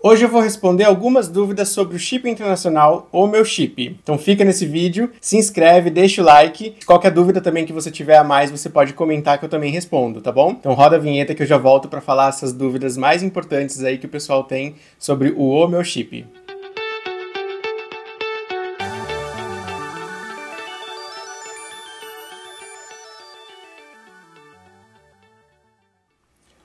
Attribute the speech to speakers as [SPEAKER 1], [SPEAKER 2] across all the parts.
[SPEAKER 1] Hoje eu vou responder algumas dúvidas sobre o chip internacional ou meu chip. Então fica nesse vídeo, se inscreve, deixa o like. Qualquer dúvida também que você tiver a mais, você pode comentar que eu também respondo, tá bom? Então roda a vinheta que eu já volto para falar essas dúvidas mais importantes aí que o pessoal tem sobre o meu chip.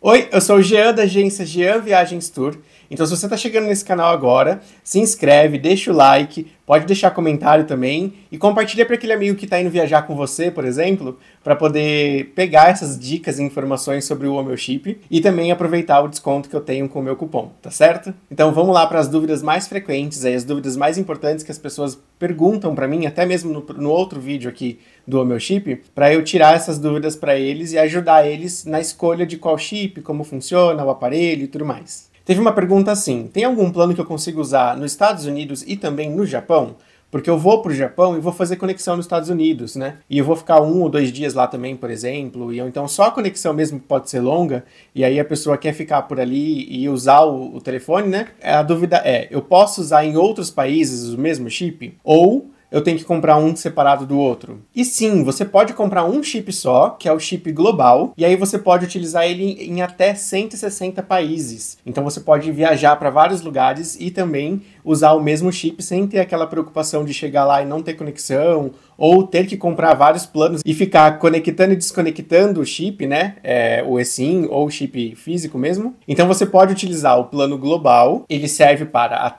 [SPEAKER 1] Oi, eu sou o Jean da agência Jean Viagens Tour. Então se você está chegando nesse canal agora, se inscreve, deixa o like, pode deixar comentário também e compartilha para aquele amigo que está indo viajar com você, por exemplo, para poder pegar essas dicas e informações sobre o meu chip e também aproveitar o desconto que eu tenho com o meu cupom, tá certo? Então vamos lá para as dúvidas mais frequentes, aí, as dúvidas mais importantes que as pessoas perguntam para mim, até mesmo no outro vídeo aqui do meu chip, para eu tirar essas dúvidas para eles e ajudar eles na escolha de qual chip, como funciona o aparelho e tudo mais. Teve uma pergunta assim, tem algum plano que eu consigo usar nos Estados Unidos e também no Japão? Porque eu vou para o Japão e vou fazer conexão nos Estados Unidos, né? E eu vou ficar 1 ou 2 dias lá também, por exemplo, e então só a conexão mesmo pode ser longa, e aí a pessoa quer ficar por ali e usar o telefone, né? A dúvida é, eu posso usar em outros países o mesmo chip? Ou eu tenho que comprar um separado do outro? E sim, você pode comprar um chip só, que é o chip global, e aí você pode utilizar ele em até 160 países. Então você pode viajar para vários lugares e também usar o mesmo chip sem ter aquela preocupação de chegar lá e não ter conexão, ou ter que comprar vários planos e ficar conectando e desconectando o chip, né? O eSIM ou o chip físico mesmo. Então você pode utilizar o plano global, ele serve para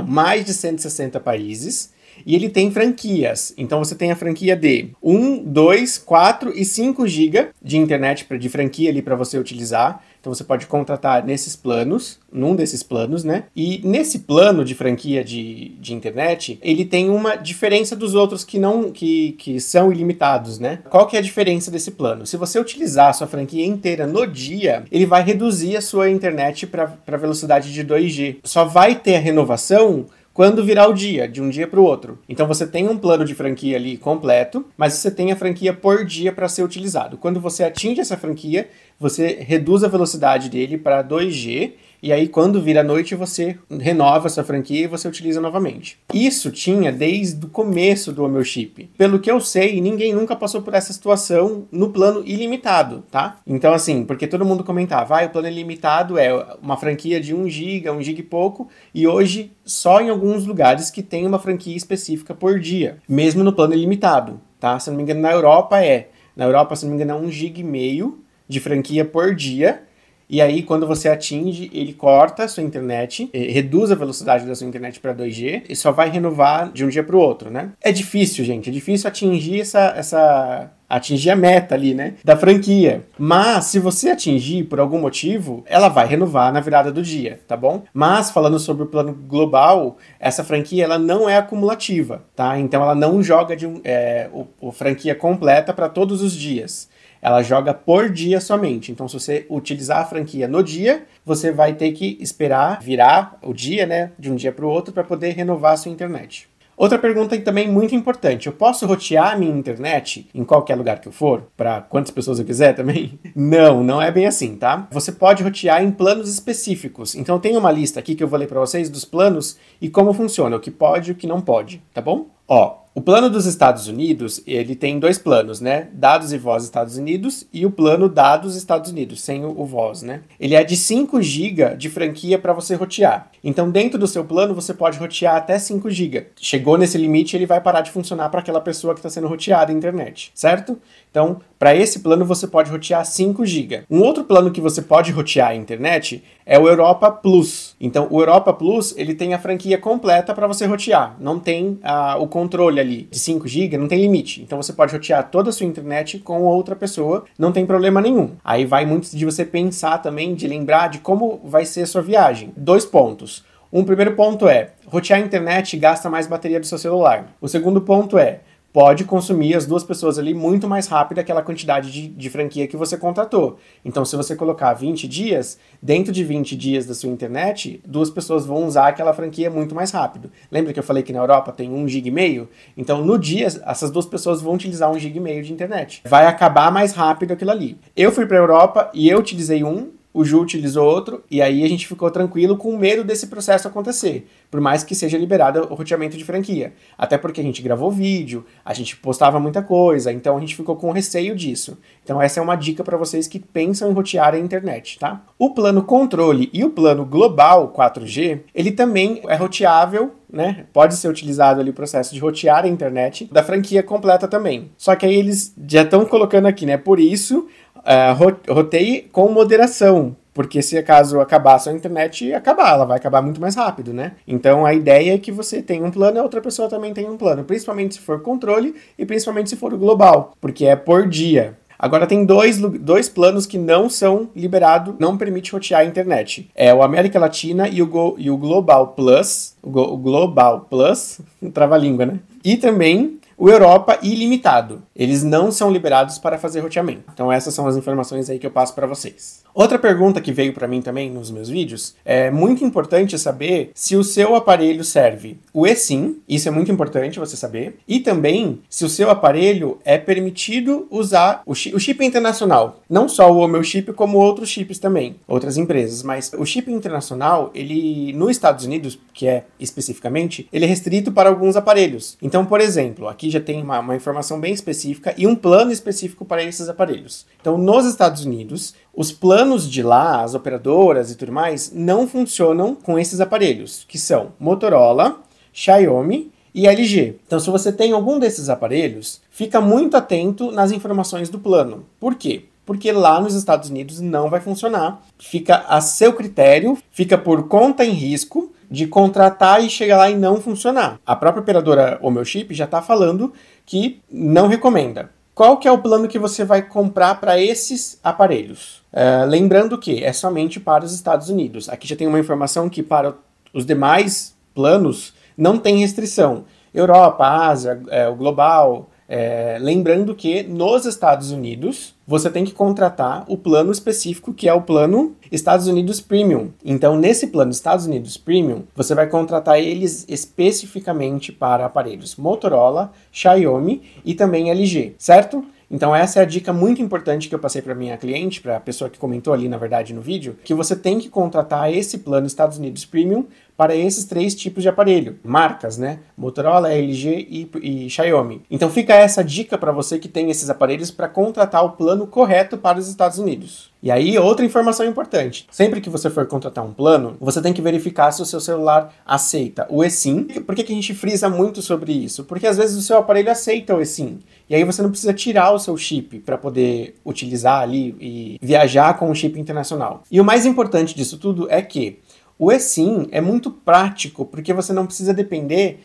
[SPEAKER 1] mais de 160 países. E ele tem franquias, então você tem a franquia de 1, 2, 4 e 5 GB de internet de franquia ali para você utilizar. Então você pode contratar nesses planos, num desses planos, né? E nesse plano de franquia de internet, ele tem uma diferença dos outros que são ilimitados, né? Qual que é a diferença desse plano? Se você utilizar a sua franquia inteira no dia, ele vai reduzir a sua internet para velocidade de 2G. Só vai ter a renovação quando virar o dia, de um dia para o outro. Então você tem um plano de franquia ali completo, mas você tem a franquia por dia para ser utilizado. Quando você atinge essa franquia, você reduz a velocidade dele para 2G, e aí quando vira a noite você renova a sua franquia e você utiliza novamente. Isso tinha desde o começo do meu chip. Pelo que eu sei, ninguém nunca passou por essa situação no plano ilimitado, tá? Então assim, porque todo mundo comentava, o plano ilimitado é uma franquia de 1 GB, 1 GB e pouco, e hoje só em alguns lugares que tem uma franquia específica por dia, mesmo no plano ilimitado, tá? Se não me engano, na Europa, se não me engano, é 1,5 GB de franquia por dia. E aí, quando você atinge, ele corta a sua internet, reduz a velocidade da sua internet para 2G e só vai renovar de um dia para o outro, né? É difícil, gente, é difícil atingir atingir a meta ali, né, da franquia. Mas, se você atingir por algum motivo, ela vai renovar na virada do dia, tá bom? Mas, falando sobre o plano global, essa franquia, ela não é acumulativa, tá? Então, ela não joga a franquia completa para todos os dias. Ela joga por dia somente. Então, se você utilizar a franquia no dia, você vai ter que esperar virar o dia, né, de um dia para o outro, para poder renovar a sua internet. Outra pergunta também muito importante, eu posso rotear a minha internet em qualquer lugar que eu for? Para quantas pessoas eu quiser também? Não é bem assim, tá? Você pode rotear em planos específicos. Então tem uma lista aqui que eu vou ler para vocês dos planos e como funciona, o que pode e o que não pode, tá bom? O plano dos Estados Unidos, ele tem 2 planos, né? Dados e voz Estados Unidos e o plano dados Estados Unidos, sem o voz, né? Ele é de 5 GB de franquia para você rotear. Então, dentro do seu plano, você pode rotear até 5 GB. Chegou nesse limite, ele vai parar de funcionar para aquela pessoa que está sendo roteada a internet, certo? Então, para esse plano, você pode rotear 5 GB. Um outro plano que você pode rotear a internet é o Europa Plus. Então, o Europa Plus, ele tem a franquia completa para você rotear. Não tem o controle ali de 5 GB, não tem limite. Então, você pode rotear toda a sua internet com outra pessoa, não tem problema nenhum. Aí vai muito de você pensar também, de lembrar de como vai ser a sua viagem. 2 pontos. Primeiro ponto é, rotear a internet gasta mais bateria do seu celular. O segundo ponto é, pode consumir as 2 pessoas ali muito mais rápido aquela quantidade de franquia que você contratou. Então, se você colocar 20 dias, dentro de 20 dias da sua internet, 2 pessoas vão usar aquela franquia muito mais rápido. Lembra que eu falei que na Europa tem 1,5 GB? Então, no dia, essas 2 pessoas vão utilizar 1,5 GB de internet. Vai acabar mais rápido aquilo ali. Eu fui para a Europa e eu utilizei o Ju utilizou outro, e aí a gente ficou tranquilo com medo desse processo acontecer, por mais que seja liberado o roteamento de franquia. Até porque a gente gravou vídeo, a gente postava muita coisa, então a gente ficou com receio disso. Então essa é uma dica para vocês que pensam em rotear a internet, tá? O plano controle e o plano global 4G, ele também é roteável, né? Pode ser utilizado ali o processo de rotear a internet da franquia completa também. Só que aí eles já estão colocando aqui, né? Por isso, roteie com moderação. Porque se acaso acabar a sua internet, ela vai acabar muito mais rápido, né? Então a ideia é que você tenha um plano e a outra pessoa também tenha um plano. Principalmente se for controle e principalmente se for o global. Porque é por dia. Agora tem dois planos que não são liberados, não permite rotear a internet. É o América Latina e o Global Plus. O Global Plus, trava-língua, né? E também o Europa Ilimitado. Eles não são liberados para fazer roteamento. Então essas são as informações aí que eu passo para vocês. Outra pergunta que veio para mim também nos meus vídeos, é muito importante saber se o seu aparelho serve o eSIM, isso é muito importante você saber, e também se o seu aparelho é permitido usar o chip internacional, não só o meu chip, como outros chips também, outras empresas, mas o chip internacional, ele nos Estados Unidos, que é especificamente, ele é restrito para alguns aparelhos. Então, por exemplo, aqui já tem uma informação bem específica e um plano específico para esses aparelhos. Então, nos Estados Unidos, os planos de lá, as operadoras e tudo mais, não funcionam com esses aparelhos, que são Motorola, Xiaomi e LG. Então, se você tem algum desses aparelhos, fica muito atento nas informações do plano. Por quê? Porque lá nos Estados Unidos não vai funcionar. Fica a seu critério, fica por conta em risco de contratar e chegar lá e não funcionar. A própria operadora O Meu Chip já está falando que não recomenda. Qual que é o plano que você vai comprar para esses aparelhos? Lembrando que é somente para os Estados Unidos. Aqui já tem uma informação que para os demais planos não tem restrição. Europa, Ásia, o global. Lembrando que nos Estados Unidos você tem que contratar o plano específico que é o plano Estados Unidos Premium. Então nesse plano Estados Unidos Premium você vai contratar eles especificamente para aparelhos Motorola, Xiaomi e também LG, certo? Então essa é a dica muito importante que eu passei para minha cliente, para a pessoa que comentou ali na verdade no vídeo, que você tem que contratar esse plano Estados Unidos Premium para esses 3 tipos de aparelho, marcas, né? Motorola, LG e Xiaomi. Então fica essa dica para você que tem esses aparelhos para contratar o plano correto para os Estados Unidos. E aí, outra informação importante. Sempre que você for contratar um plano, você tem que verificar se o seu celular aceita o eSIM. Por que a gente frisa muito sobre isso? Porque às vezes o seu aparelho aceita o eSIM. E aí você não precisa tirar o seu chip para poder utilizar ali e viajar com o chip internacional. E o mais importante disso tudo é que o eSIM é muito prático, porque você não precisa depender,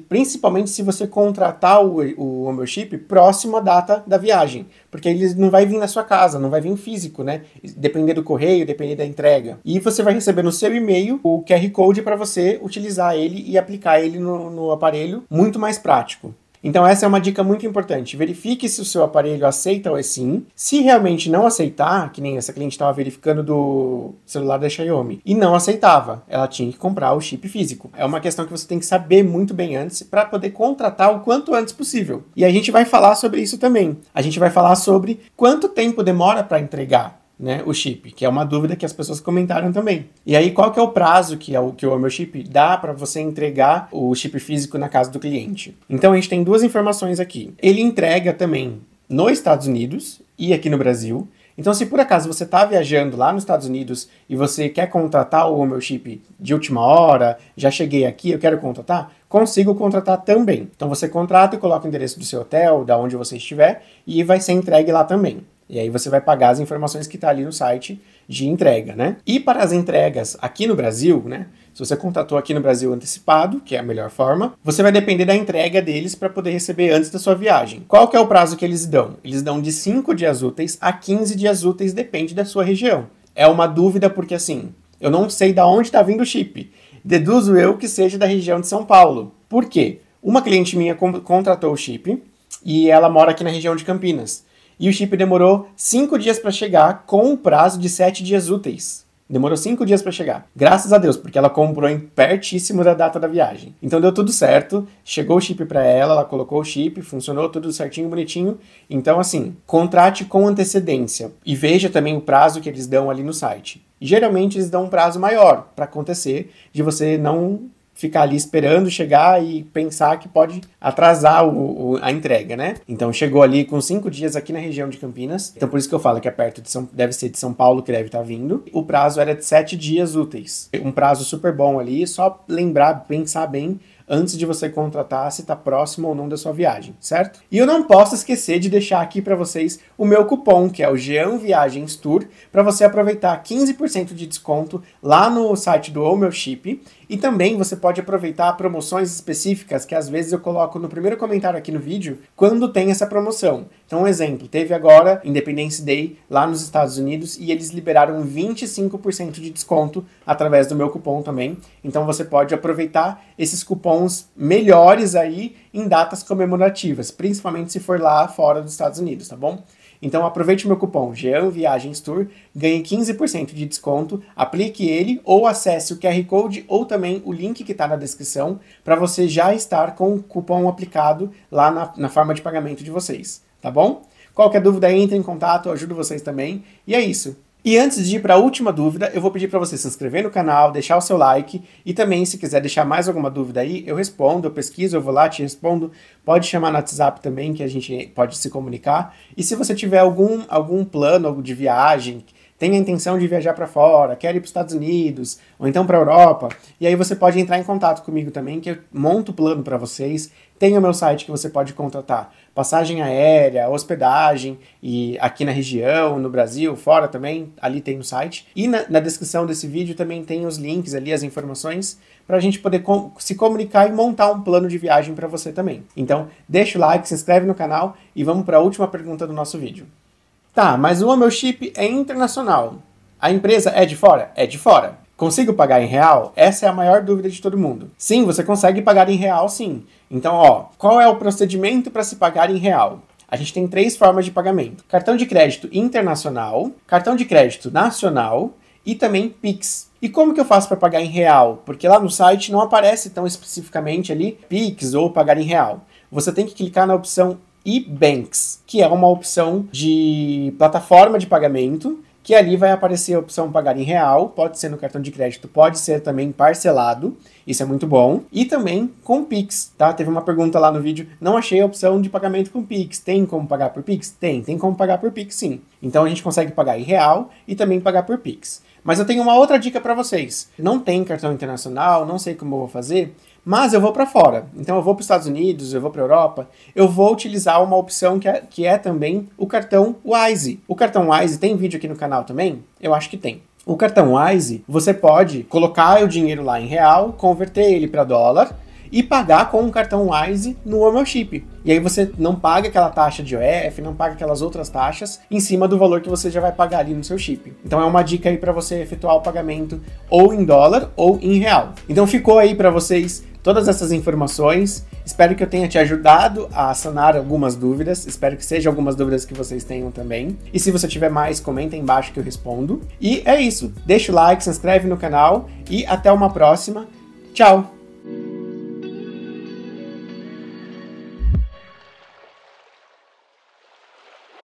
[SPEAKER 1] principalmente se você contratar o meu chip próximo à data da viagem, porque ele não vai vir na sua casa, não vai vir físico, né? Depender do correio, depender da entrega. E você vai receber no seu e-mail o QR Code para você utilizar ele e aplicar ele no aparelho, muito mais prático. Então essa é uma dica muito importante. Verifique se o seu aparelho aceita o eSIM. Se realmente não aceitar, que nem essa cliente estava verificando do celular da Xiaomi, e não aceitava, ela tinha que comprar o chip físico. É uma questão que você tem que saber muito bem antes para poder contratar o quanto antes possível. E a gente vai falar sobre isso também. A gente vai falar sobre quanto tempo demora para entregar, né, o chip, que é uma dúvida que as pessoas comentaram também. E aí, qual que é o prazo que o meu chip dá para você entregar o chip físico na casa do cliente? Então, a gente tem 2 informações aqui. Ele entrega também nos Estados Unidos e aqui no Brasil. Então, se por acaso você está viajando lá nos Estados Unidos e você quer contratar o meu chip de última hora, já cheguei aqui, eu quero contratar, consigo contratar também. Então, você contrata e coloca o endereço do seu hotel, da onde você estiver, e vai ser entregue lá também. E aí você vai pagar as informações que está ali no site de entrega, né? E para as entregas aqui no Brasil, né? Se você contratou aqui no Brasil antecipado, que é a melhor forma, você vai depender da entrega deles para poder receber antes da sua viagem. Qual que é o prazo que eles dão? Eles dão de 5 dias úteis a 15 dias úteis, depende da sua região. É uma dúvida porque assim, eu não sei de onde está vindo o chip. Deduzo eu que seja da região de São Paulo. Por quê? Uma cliente minha contratou o chip e ela mora aqui na região de Campinas. E o chip demorou 5 dias para chegar com um prazo de 7 dias úteis. Demorou 5 dias para chegar. Graças a Deus, porque ela comprou pertíssimo da data da viagem. Então deu tudo certo, chegou o chip para ela, ela colocou o chip, funcionou tudo certinho, bonitinho. Então assim, contrate com antecedência e veja também o prazo que eles dão ali no site. E geralmente eles dão um prazo maior para acontecer, de você não ficar ali esperando chegar e pensar que pode atrasar a entrega, né? Então chegou ali com 5 dias aqui na região de Campinas. Então por isso que eu falo que é perto de deve ser de São Paulo que deve estar vindo. O prazo era de 7 dias úteis. Um prazo super bom ali, só lembrar, pensar bem antes de você contratar se está próximo ou não da sua viagem, certo? E eu não posso esquecer de deixar aqui para vocês o meu cupom, que é o Jean Viagens Tour, para você aproveitar 15% de desconto lá no site do O Meu Chip. E também você pode aproveitar promoções específicas que às vezes eu coloco no primeiro comentário aqui no vídeo quando tem essa promoção. Então, um exemplo, teve agora Independence Day lá nos Estados Unidos e eles liberaram 25% de desconto através do meu cupom também. Então você pode aproveitar esses cupons melhores aí em datas comemorativas, principalmente se for lá fora dos Estados Unidos, tá bom? Então aproveite o meu cupom Jean Viagens Tour, ganhe 15% de desconto, aplique ele ou acesse o QR Code ou também o link que está na descrição para você já estar com o cupom aplicado lá na forma de pagamento de vocês, tá bom? Qualquer dúvida, entre em contato, eu ajudo vocês também. E é isso. E antes de ir para a última dúvida, eu vou pedir para você se inscrever no canal, deixar o seu like e também, se quiser deixar mais alguma dúvida aí, eu respondo, eu pesquiso, eu vou lá, te respondo. Pode chamar no WhatsApp também, que a gente pode se comunicar. E se você tiver algum plano de viagem, tem a intenção de viajar para fora, quer ir para os Estados Unidos ou então para a Europa, e aí você pode entrar em contato comigo também, que eu monto o plano para vocês. Tem o meu site que você pode contratar passagem aérea, hospedagem, e aqui na região, no Brasil, fora também, ali tem no site. E na descrição desse vídeo também tem os links ali, as informações, para a gente poder se comunicar e montar um plano de viagem para você também. Então, deixa o like, se inscreve no canal e vamos para a última pergunta do nosso vídeo. Tá, mas o meu chip é internacional. A empresa é de fora? É de fora. Consigo pagar em real? Essa é a maior dúvida de todo mundo. Sim, você consegue pagar em real, sim. Então, qual é o procedimento para se pagar em real? A gente tem 3 formas de pagamento. Cartão de crédito internacional, cartão de crédito nacional e também Pix. E como que eu faço para pagar em real? Porque lá no site não aparece tão especificamente ali Pix ou pagar em real. Você tem que clicar na opção e-Banks, que é uma opção de plataforma de pagamento, que ali vai aparecer a opção pagar em real, pode ser no cartão de crédito, pode ser também parcelado, isso é muito bom, e também com Pix, tá? Teve uma pergunta lá no vídeo, não achei a opção de pagamento com Pix, tem como pagar por Pix? Tem como pagar por Pix sim. Então a gente consegue pagar em real e também pagar por Pix. Mas eu tenho uma outra dica para vocês, não tem cartão internacional, não sei como eu vou fazer, mas eu vou para fora, então eu vou para os Estados Unidos, eu vou para a Europa, eu vou utilizar uma opção que é também o cartão Wise. O cartão Wise tem vídeo aqui no canal também? Eu acho que tem. O cartão Wise, você pode colocar o dinheiro lá em real, converter ele para dólar e pagar com um cartão Wise no O Meu Chip. E aí você não paga aquela taxa de IOF, não paga aquelas outras taxas em cima do valor que você já vai pagar ali no seu chip. Então é uma dica aí para você efetuar o pagamento ou em dólar ou em real. Então ficou aí para vocês todas essas informações. Espero que eu tenha te ajudado a sanar algumas dúvidas. Espero que sejam algumas dúvidas que vocês tenham também. E se você tiver mais, comenta aí embaixo que eu respondo. E é isso. Deixa o like, se inscreve no canal e até uma próxima. Tchau!